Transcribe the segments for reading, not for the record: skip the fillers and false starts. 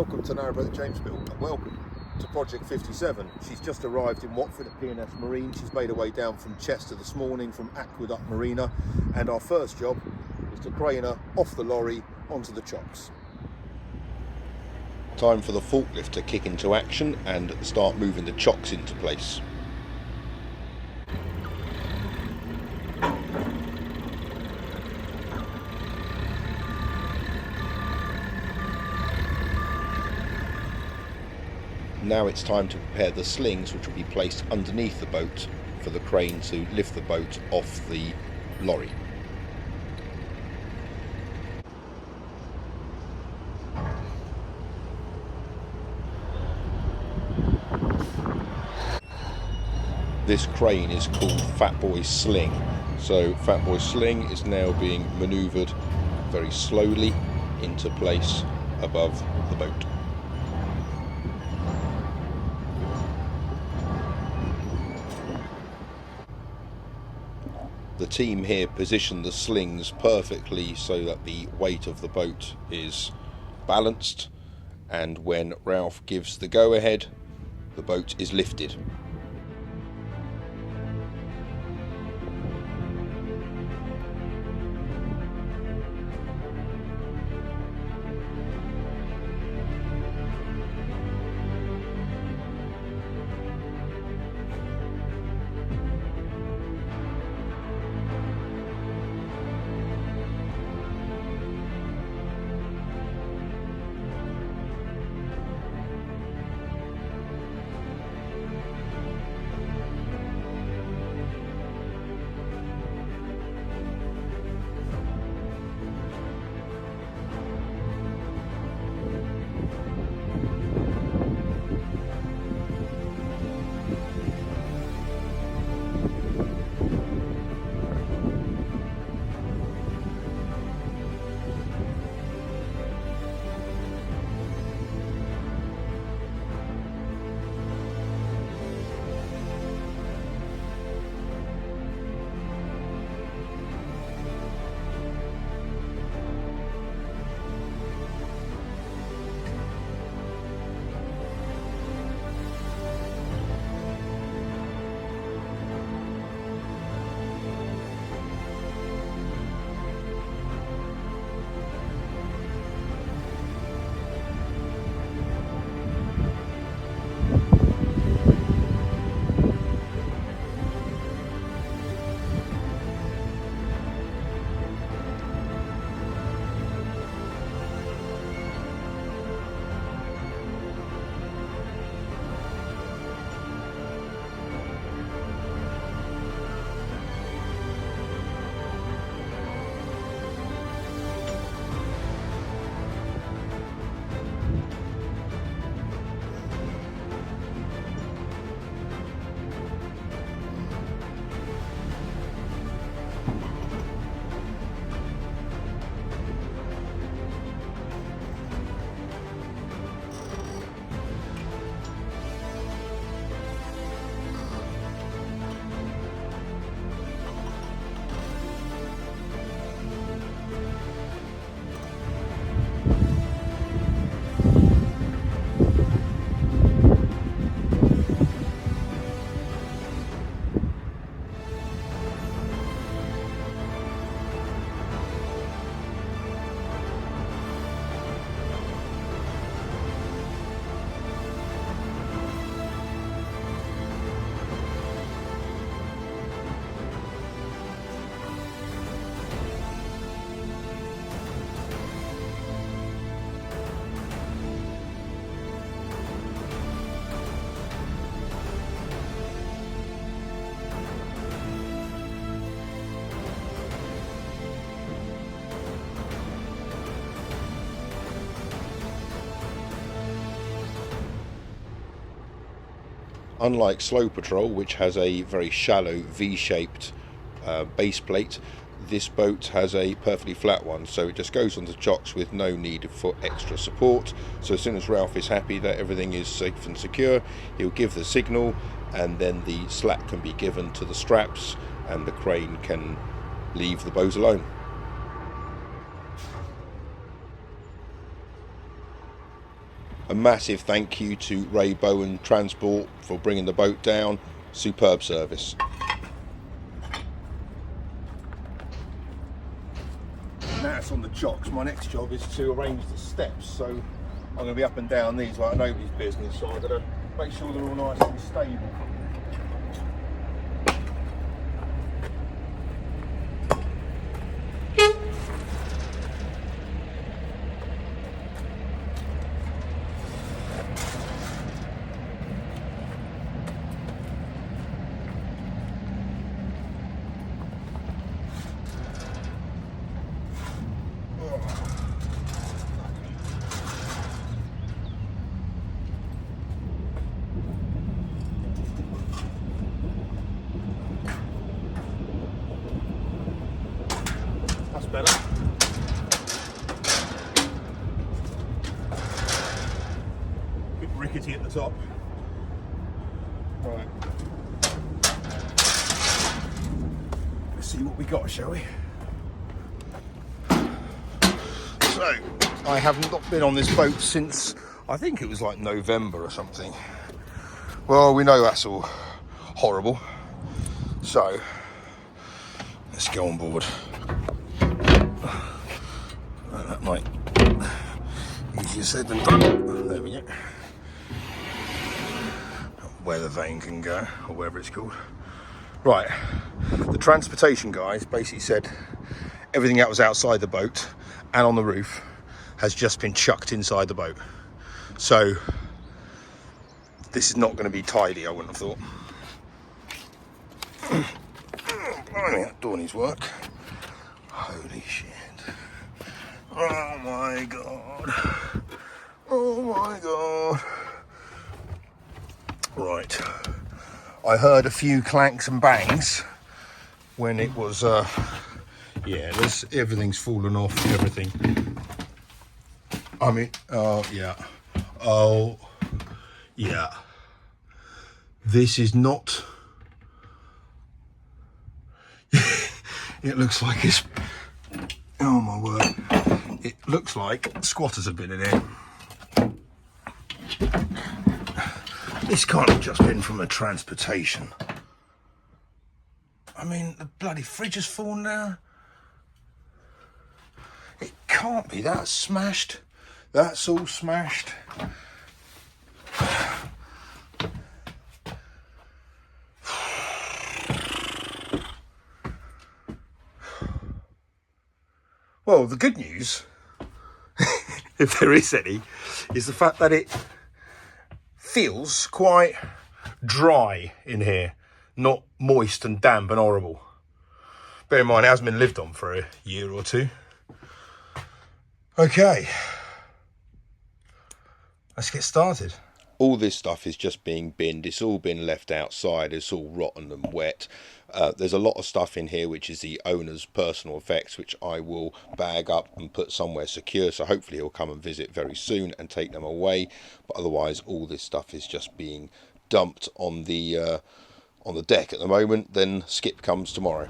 Welcome to Narrowboat Jamesville and welcome to Project 57. She's just arrived in Watford at P&S Marine. She's made her way down from Chester this morning from Aqueduct Marina, and our first job is to crane her off the lorry onto the chocks. Time for the forklift to kick into action and start moving the chocks into place. Now it's time to prepare the slings, which will be placed underneath the boat for the crane to lift the boat off the lorry. This crane is called Fat Boy's Sling. So Fat Boy's Sling is now being manoeuvred very slowly into place above the boat. The team here position the slings perfectly so that the weight of the boat is balanced, and when Ralph gives the go-ahead, the boat is lifted. Unlike Slow Patrol, which has a very shallow V-shaped base plate, this boat has a perfectly flat one, so it just goes onto chocks with no need for extra support. So as soon as Ralph is happy that everything is safe and secure, he'll give the signal, and then the slack can be given to the straps and the crane can leave the boat alone. A massive thank you to Ray Bowen Transport for bringing the boat down. Superb service. Now it's on the chocks. My next job is to arrange the steps, so I'm going to be up and down these like nobody's business, so I've got to make sure they're all nice and stable. That's better. Bit rickety at the top. Right. Let's see what we got, shall we? So, I have not been on this boat since, I think it was like November or something. Well, we know that's all horrible. So, let's go on board. That might easier said than done. There we go. Where the vane can go, or whatever it's called. Right, the transportation guys basically said everything that was outside the boat and on the roof has just been chucked inside the boat. So this is not going to be tidy, I wouldn't have thought. Blimey, that door needs work. Holy shit. Oh my god. Oh my god. Right. I heard a few clanks and bangs when it was yeah, everything's fallen off, everything. I mean, oh yeah. Oh yeah. This is not it looks like it's, oh my word, it looks like squatters have been in here. This can't have just been from a transportation. I mean, the bloody fridge has fallen down. It can't be, that's smashed. That's all smashed. Well, the good news, if there is any, is the fact that it feels quite dry in here, not moist and damp and horrible. Bear in mind, it hasn't been lived on for a year or two. Okay, let's get started. All this stuff is just being binned. It's all been left outside. It's all rotten and wet. There's a lot of stuff in here which is the owner's personal effects, which I will bag up and put somewhere secure. So hopefully he'll come and visit very soon and take them away. But otherwise, all this stuff is just being dumped on the deck at the moment. Then Skip comes tomorrow.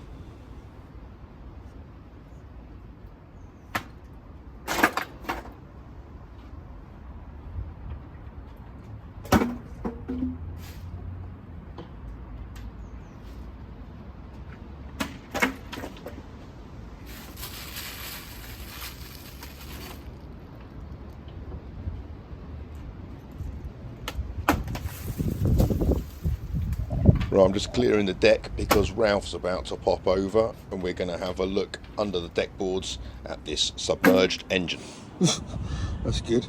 Right, I'm just clearing the deck because Ralph's about to pop over and we're going to have a look under the deck boards at this submerged engine. That's good.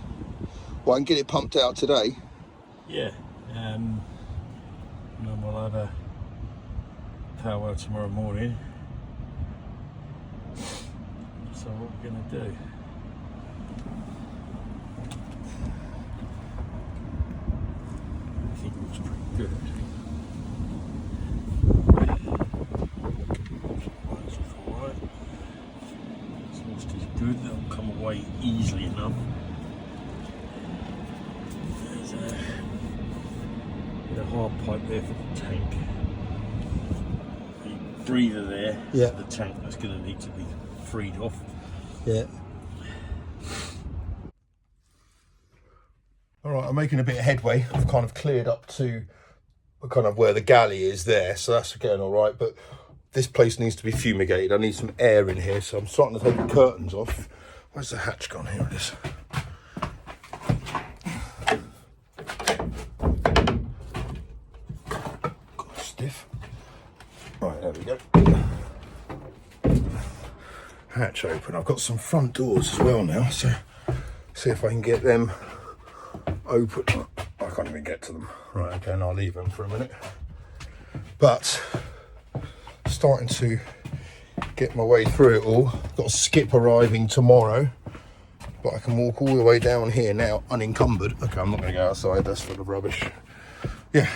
Well, I can get it pumped out today. Yeah, and then we'll have a power tomorrow morning. So what we're going to do? I think it looks pretty good actually. Good, they'll come away easily enough. There's a hard pipe there for the tank. The breather there, yeah, for the tank, that's going to need to be freed off. Yeah. All right, I'm making a bit of headway. I've kind of cleared up to kind of where the galley is there, so that's going all right. But this place needs to be fumigated. I need some air in here, so I'm starting to take the curtains off. Where's the hatch gone? Here it is. God, stiff. Right, there we go. Hatch open. I've got some front doors as well now, so see if I can get them open. I can't even get to them. Right, okay, and I'll leave them for a minute. But starting to get my way through it all. Got a skip arriving tomorrow, but I can walk all the way down here now unencumbered. Okay, I'm not going to go outside, that's full of rubbish. Yeah,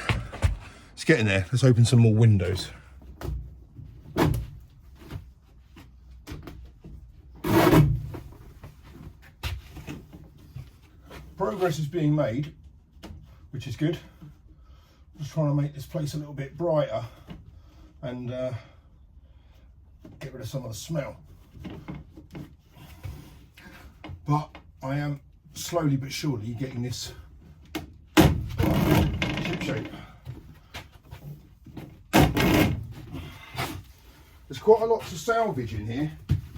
it's getting there. Let's open some more windows. Progress is being made, which is good. Just trying to make this place a little bit brighter and get rid of some of the smell. But I am slowly but surely getting this ship shape. There's quite a lot to salvage in here.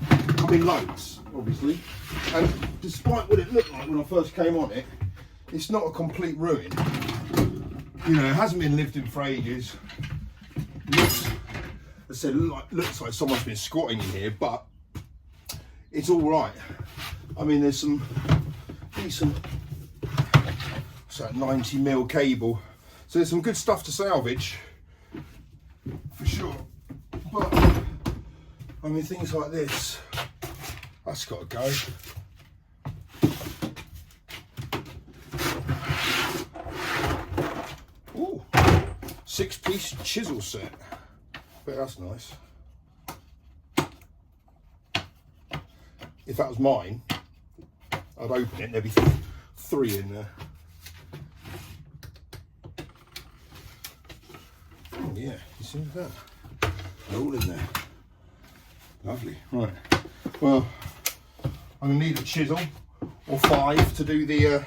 I mean, loads, obviously. And despite what it looked like when I first came on it, it's not a complete ruin. You know, it hasn't been lived in for ages. Looks, I said, looks like someone's been squatting in here, but it's all right. I mean, there's some decent, what's that, 90mm cable. So there's some good stuff to salvage, for sure. But, I mean, things like this, that's got to go. Ooh, 6-piece chisel set. But that's nice. If that was mine, I'd open it and there'd be 3 in there. Oh yeah, you see that? They're all in there. Lovely. Right. Well, I'm gonna need a chisel or 5 to do the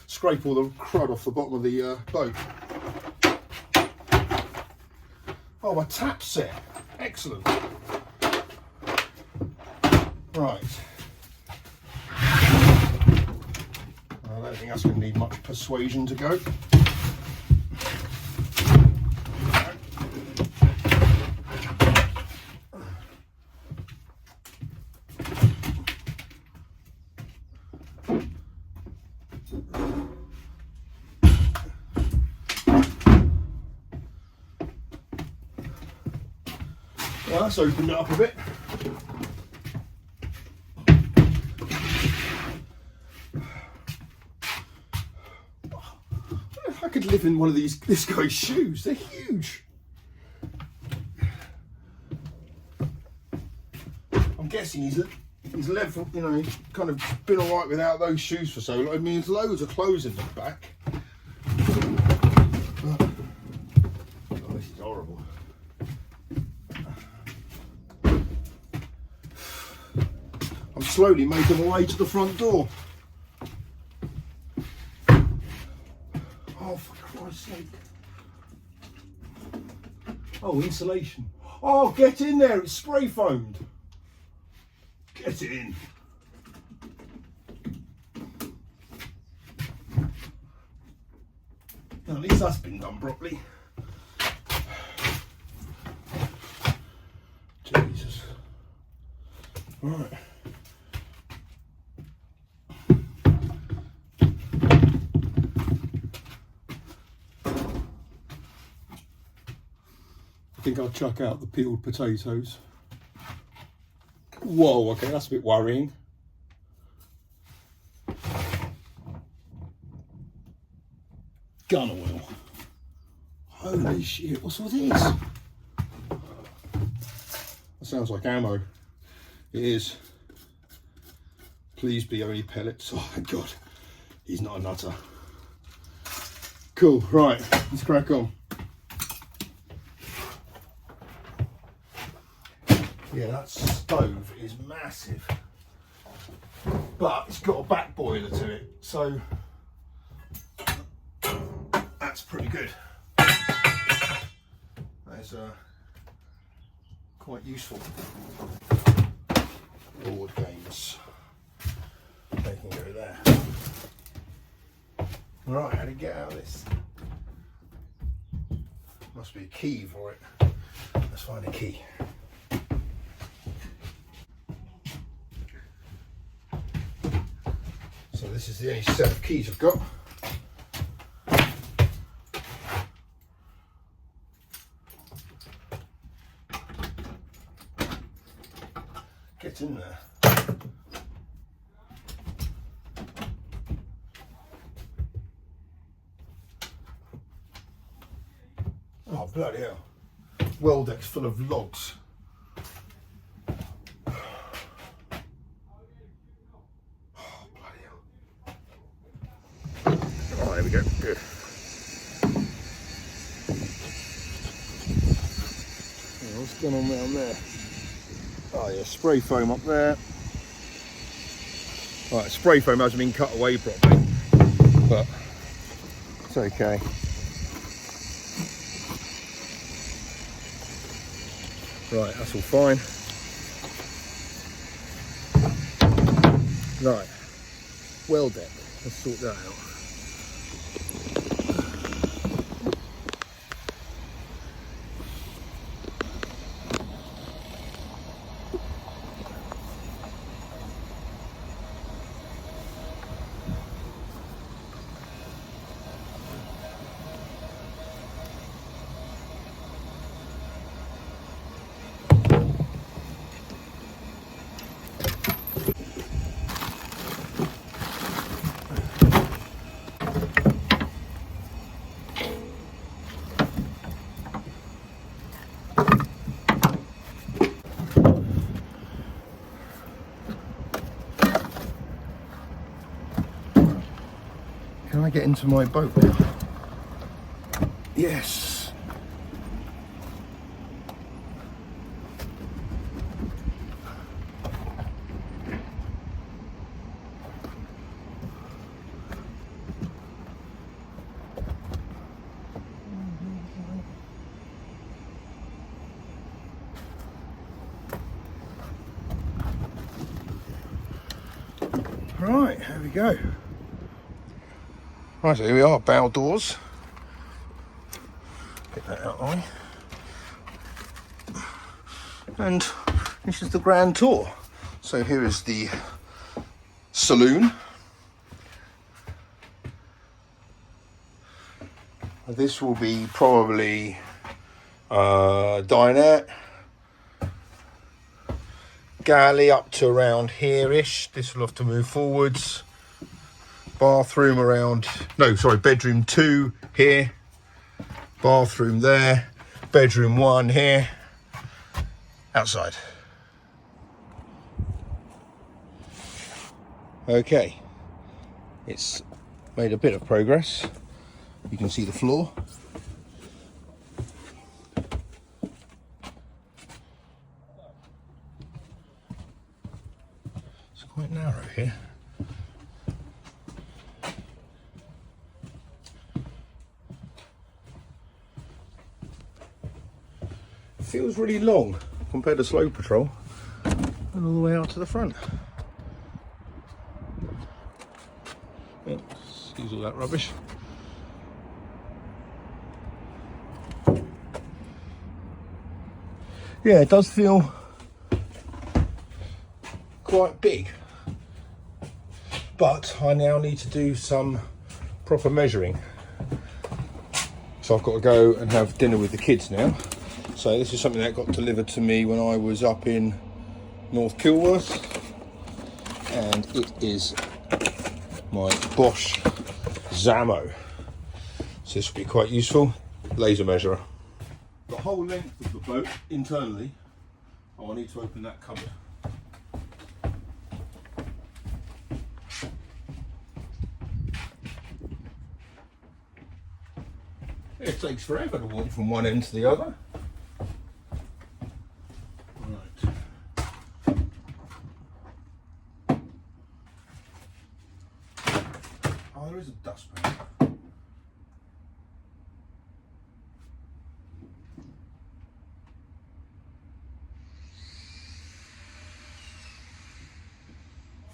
scrape all the crud off the bottom of the boat. Oh, a tap set. Excellent. Right. I don't think that's going to need much persuasion to go. Well, that's opened it up a bit. I could live in one of this guy's shoes. They're huge. I'm guessing he's lived, you know, he's kind of been all right without those shoes for so long. I mean, there's loads of clothes in the back. But, oh, this is horrible. I'm slowly making my way to the front door. Oh, for Christ's sake. Oh, insulation. Oh, get in there, it's spray foamed. Get in. Now, at least that's been done properly. Jesus. Right. I think I'll chuck out the peeled potatoes. Whoa, okay, that's a bit worrying. Gun oil. Holy shit, what's all this? That sounds like ammo. It is. Please be only pellets. Oh, thank God. He's not a nutter. Cool, right, let's crack on. Yeah, that stove is massive, but it's got a back boiler to it, so that's pretty good. That's quite useful. Board games. They can go there. Right, how do you get out of this? Must be a key for it. Let's find a key. So this is the only set of keys I've got. Get in there. Oh, bloody hell. Well deck's full of logs. Oh, bloody hell. Oh, there we go. Good. Oh, what's going on around there? Oh yeah, spray foam up there. Right, spray foam hasn't been cut away properly, but it's okay. Right, that's all fine. Right, well deck, let's sort that out. Can I get into my boat now? Yes. Right, there we go. Right, so here we are, bow doors. Get that out of the way. And this is the grand tour. So here is the saloon. This will be probably dinette. Galley up to around here-ish. This will have to move forwards. Bathroom around, no, sorry, bedroom 2 here. Bathroom there. Bedroom 1 here. Outside. Okay. It's made a bit of progress. You can see the floor. It's quite narrow here. Feels really long compared to slow patrol and all the way out to the front. Oh, excuse all that rubbish. Yeah, it does feel quite big, but I now need to do some proper measuring. So I've got to go and have dinner with the kids now. So this is something that got delivered to me when I was up in North Kilworth, and it is my Bosch Zamo. So this will be quite useful. Laser measurer. The whole length of the boat internally. Oh, I need to open that cupboard. It takes forever to walk from one end to the other. Oh, there is a dustpan.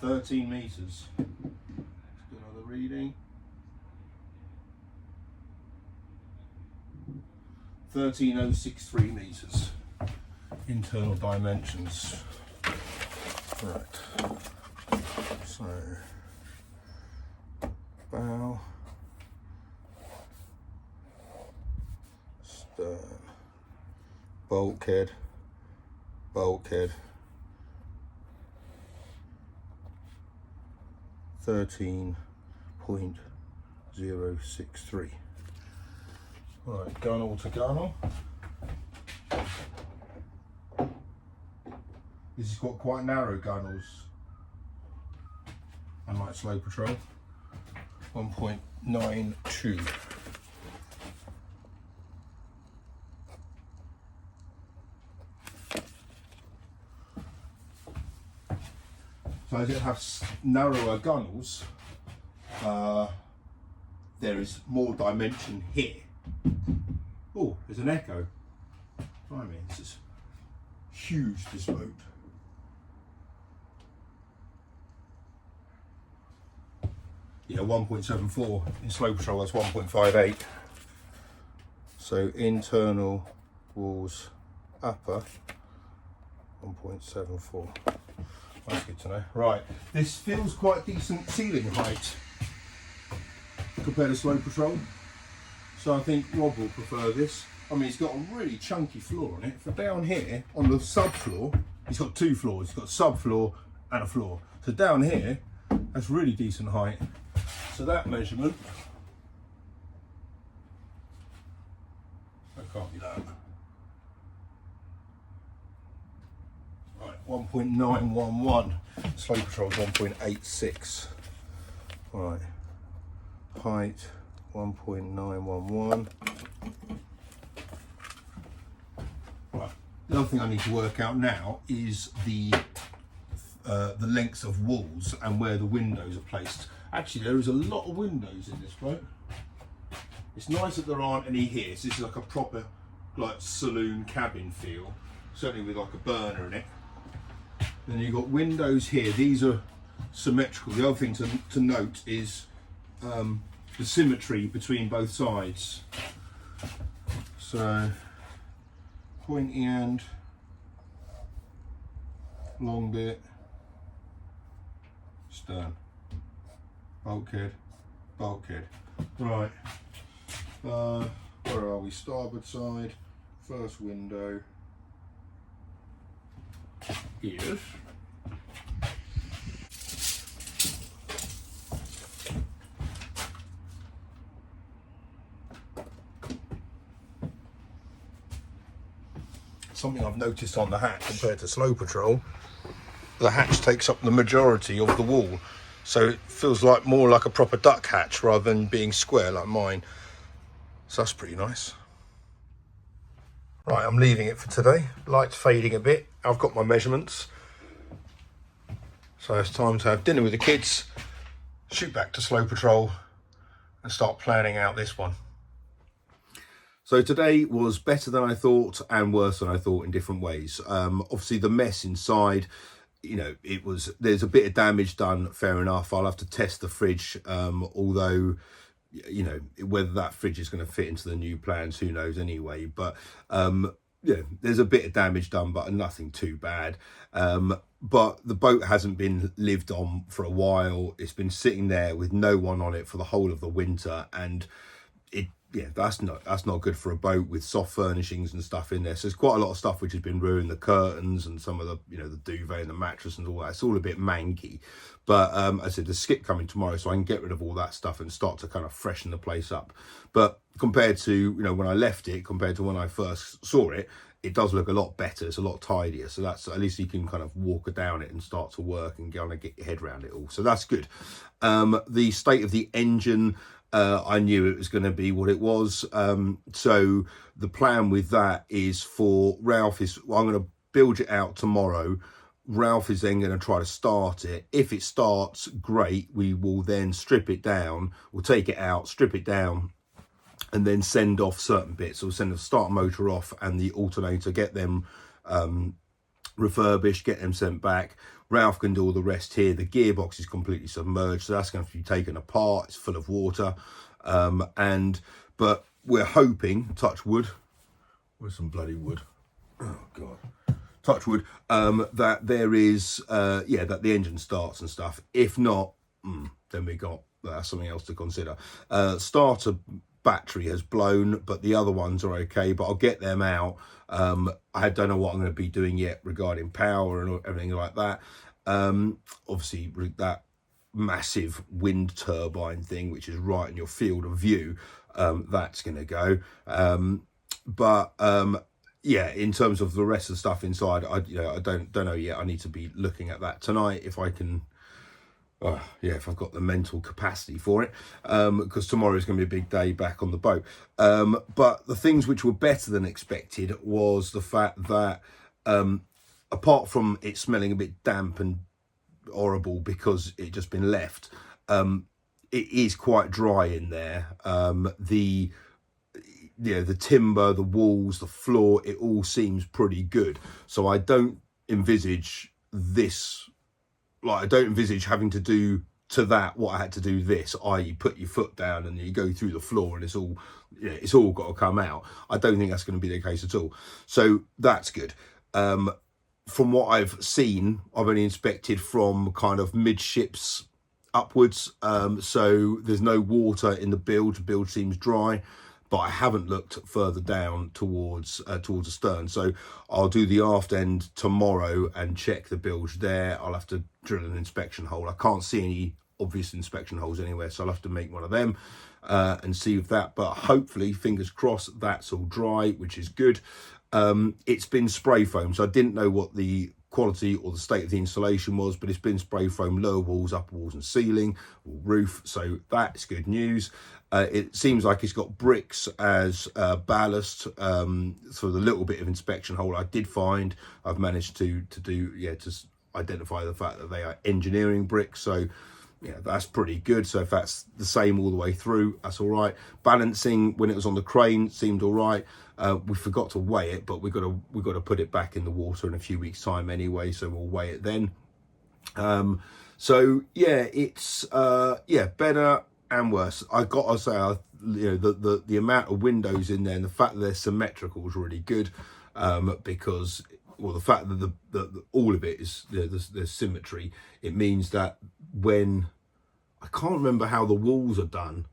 13 metres. Let's do another reading. 13,063 metres. Internal dimensions. Right. So, bow, stern, bulkhead, 13.063. Right, gunnel to gunnel. This has got quite narrow gunnels, unlike slow patrol. 1.92. So as it has narrower gunnels, there is more dimension here. Oh, there's an echo. Blimey, this is huge, this boat. Yeah, 1.74. In slow patrol, that's 1.58. So internal walls upper, 1.74. That's good to know. Right, this feels quite decent ceiling height compared to slow patrol. So I think Rob will prefer this. I mean, it's got a really chunky floor on it. For down here, on the subfloor, it's got two floors. It's got subfloor and a floor. So down here, that's really decent height. So that measurement, that can't be that. Right, 1.911. Slow patrol's 1.86. Right, height 1.911. Right, the other thing I need to work out now is the lengths of walls and where the windows are placed. Actually, there is a lot of windows in this boat. It's nice that there aren't any here. So this is like a proper like saloon cabin feel, certainly with like a burner in it. Then you've got windows here. These are symmetrical. The other thing to note is the symmetry between both sides. So pointy end, long bit, stern, bulkhead. Right, where are we? Starboard side, first window is something I've noticed on the hatch compared to slow patrol. The hatch takes up the majority of the wall, so it feels like more like a proper duck hatch rather than being square like mine. So that's pretty nice. Right, I'm leaving it for today. Light's fading a bit. I've got my measurements. So it's time to have dinner with the kids, shoot back to slow patrol and start planning out this one. So today was better than I thought and worse than I thought in different ways. Obviously the mess inside, you know, there's a bit of damage done, fair enough. I'll have to test the fridge, although, you know, whether that fridge is going to fit into the new plans, who knows anyway. But yeah, there's a bit of damage done, but nothing too bad. But the boat hasn't been lived on for a while. It's been sitting there with no one on it for the whole of the winter, and yeah, that's not good for a boat with soft furnishings and stuff in there. So there's quite a lot of stuff which has been ruined, the curtains and some of the, you know, the duvet and the mattress and all that. It's all a bit manky. But I said, the skip coming tomorrow, so I can get rid of all that stuff and start to kind of freshen the place up. But compared to, you know, when I left it, compared to when I first saw it, it does look a lot better. It's a lot tidier. So that's, at least you can kind of walk down it and start to work and kind of get your head around it all. So that's good. The state of the engine, I knew it was going to be what it was. So the plan with that is for Ralph is, well, I'm going to build it out tomorrow. Ralph is then going to try to start it. If it starts, great. We will then strip it down. We'll take it out, strip it down, and then send off certain bits. So we'll send the starter motor off and the alternator, get them refurbished, get them sent back. Ralph can do all the rest here. The gearbox is completely submerged, so that's going to have to be taken apart. It's full of water, but we're hoping, touch wood, where's some bloody wood? Oh God, touch wood. That there is, that the engine starts and stuff. If not, then we got something else to consider. Starter battery has blown, but the other ones are okay, but I'll get them out. I don't know what I'm going to be doing yet regarding power and everything like that. Obviously that massive wind turbine thing, which is right in your field of view, that's going to go. In terms of the rest of the stuff inside, I don't know yet. I need to be looking at that tonight if I can. If I've got the mental capacity for it, because tomorrow is going to be a big day back on the boat. But the things which were better than expected was the fact that, apart from it smelling a bit damp and horrible because it just been left, it is quite dry in there. The timber, the walls, the floor, it all seems pretty good. So I don't envisage this. Like, I don't envisage having to do to that what I had to do this, i.e. put your foot down and you go through the floor and it's all got to come out. I don't think that's going to be the case at all. So that's good. From what I've seen, I've only inspected from kind of midships upwards. So there's no water in the bilge. The bilge seems dry. But I haven't looked further down towards the stern. So I'll do the aft end tomorrow and check the bilge there. I'll have to drill an inspection hole. I can't see any obvious inspection holes anywhere, so I'll have to make one of them and see if that. But hopefully, fingers crossed, that's all dry, which is good. It's been spray foam, so I didn't know what the quality or the state of the insulation was, but it's been spray foam, lower walls, upper walls and ceiling, or roof, so that's good news. It seems like it's got bricks as ballast. So the little bit of inspection hole I did find, I've managed to identify the fact that they are engineering bricks. So yeah, that's pretty good. So if that's the same all the way through, that's all right. Balancing when it was on the crane seemed all right. We forgot to weigh it, but we've got to put it back in the water in a few weeks' time anyway. So we'll weigh it then. So yeah, it's better and worse. I got to say, the amount of windows in there and the fact that they're symmetrical is really good, because the fact that the all of it is there's symmetry. It means that when I can't remember how the walls are done,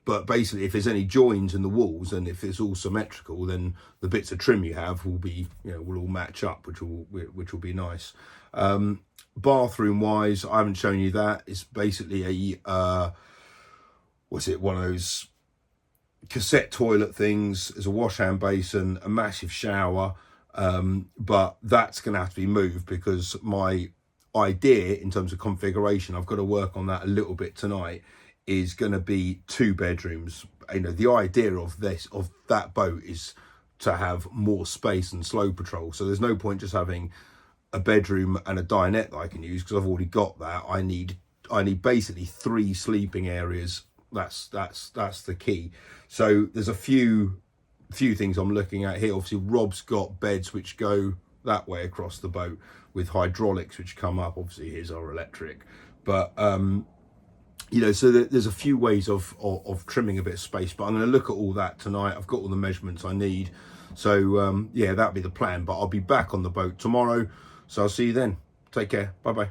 but basically if there's any joins in the walls and if it's all symmetrical, then the bits of trim you have will be will all match up, which will be nice. Bathroom wise, I haven't shown you that. It's basically a one of those cassette toilet things. There's a wash hand basin, a massive shower, but that's going to have to be moved because my idea in terms of configuration, I've got to work on that a little bit tonight, is going to be 2 bedrooms. The idea of that boat is to have more space and slow patrol, so there's no point just having a bedroom and a dinette that I can use because I've already got that. I need basically 3 sleeping areas. That's the key. So there's a few things I'm looking at here. Obviously Rob's got beds which go that way across the boat with hydraulics which come up. Obviously his are electric, but so there's a few ways of trimming a bit of space, but I'm going to look at all that tonight. I've got all the measurements I need, so that'll be the plan. But I'll be back on the boat tomorrow, so I'll see you then. Take care. Bye bye.